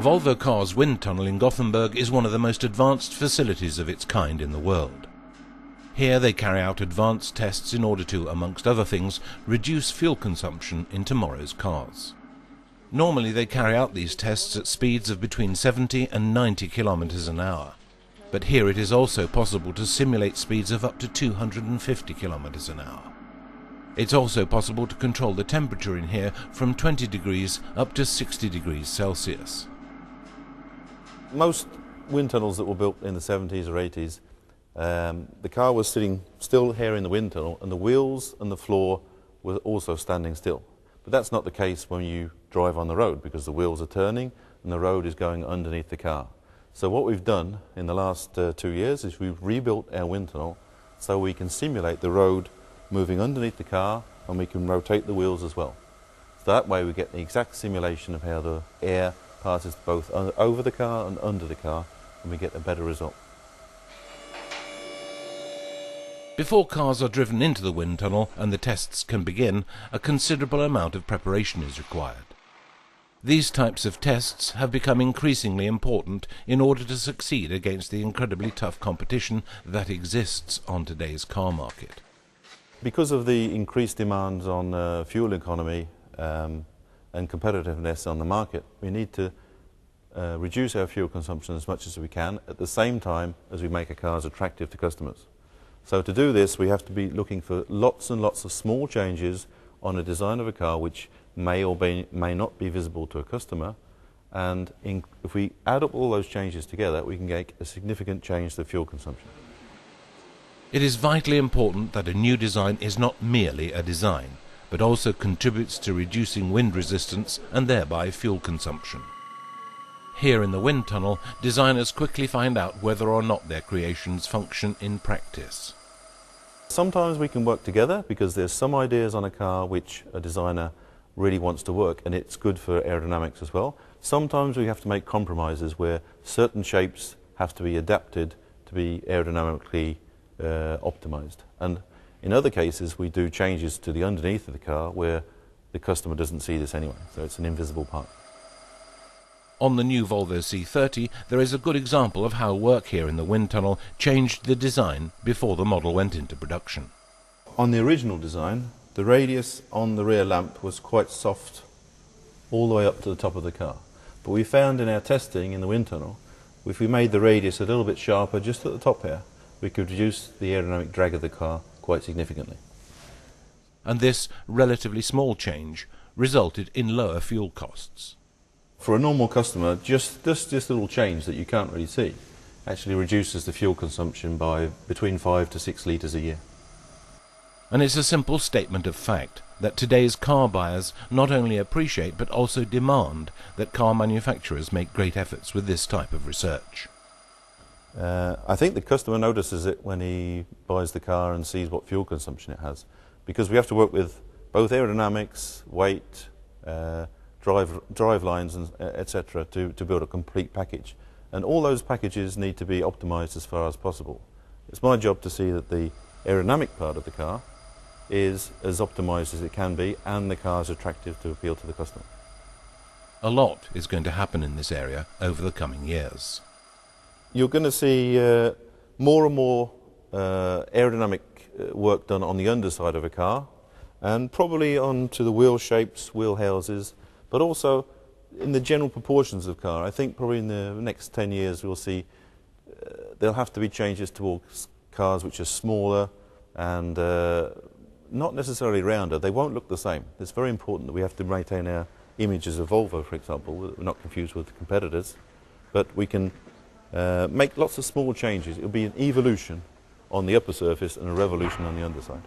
Volvo Cars wind tunnel in Gothenburg is one of the most advanced facilities of its kind in the world. Here they carry out advanced tests in order to, amongst other things, reduce fuel consumption in tomorrow's cars. Normally they carry out these tests at speeds of between 70 and 90 kilometers an hour. But here it is also possible to simulate speeds of up to 250 kilometers an hour. It's also possible to control the temperature in here from 20 degrees up to 60 degrees Celsius. Most wind tunnels that were built in the 70s or 80s, the car was sitting still here in the wind tunnel and the wheels and the floor were also standing still. But that's not the case when you drive on the road, because the wheels are turning and the road is going underneath the car. So what we've done in the last 2 years is we've rebuilt our wind tunnel so we can simulate the road moving underneath the car, and we can rotate the wheels as well. So that way we get the exact simulation of how the air passes both over the car and under the car, and we get a better result. Before cars are driven into the wind tunnel and the tests can begin, a considerable amount of preparation is required. These types of tests have become increasingly important in order to succeed against the incredibly tough competition that exists on today's car market. Because of the increased demands on fuel economy and competitiveness on the market, we need to reduce our fuel consumption as much as we can at the same time as we make our cars attractive to customers. So to do this, we have to be looking for lots and lots of small changes on a design of a car which may or may not be visible to a customer, and if we add up all those changes together, we can make a significant change to fuel consumption. It is vitally important that a new design is not merely a design, but also contributes to reducing wind resistance and thereby fuel consumption. Here in the wind tunnel, designers quickly find out whether or not their creations function in practice. Sometimes we can work together because there's some ideas on a car which a designer really wants to work, and it's good for aerodynamics as well. Sometimes we have to make compromises where certain shapes have to be adapted to be aerodynamically optimized. And in other cases we do changes to the underneath of the car where the customer doesn't see this anyway, so it's an invisible part. On the new Volvo C30, there is a good example of how work here in the wind tunnel changed the design before the model went into production. On the original design, the radius on the rear lamp was quite soft all the way up to the top of the car. But we found in our testing in the wind tunnel, if we made the radius a little bit sharper just at the top here, we could reduce the aerodynamic drag of the car quite significantly. And this relatively small change resulted in lower fuel costs. For a normal customer, just this little change that you can't really see actually reduces the fuel consumption by between 5 to 6 litres a year. And it's a simple statement of fact that today's car buyers not only appreciate but also demand that car manufacturers make great efforts with this type of research. I think the customer notices it when he buys the car and sees what fuel consumption it has, because we have to work with both aerodynamics, weight, drive lines, and etc. to build a complete package, and all those packages need to be optimized as far as possible. It's my job to see that the aerodynamic part of the car is as optimized as it can be and the car is attractive to appeal to the customer. A lot is going to happen in this area over the coming years. You're going to see more and more aerodynamic work done on the underside of a car, and probably onto the wheel shapes, wheel houses, but also in the general proportions of the car. I think probably in the next 10 years we'll see there'll have to be changes towards cars which are smaller and not necessarily rounder. They won't look the same. It's very important that we have to maintain our images of Volvo, for example, that we're not confused with competitors, but we can make lots of small changes. It'll be an evolution on the upper surface and a revolution on the underside.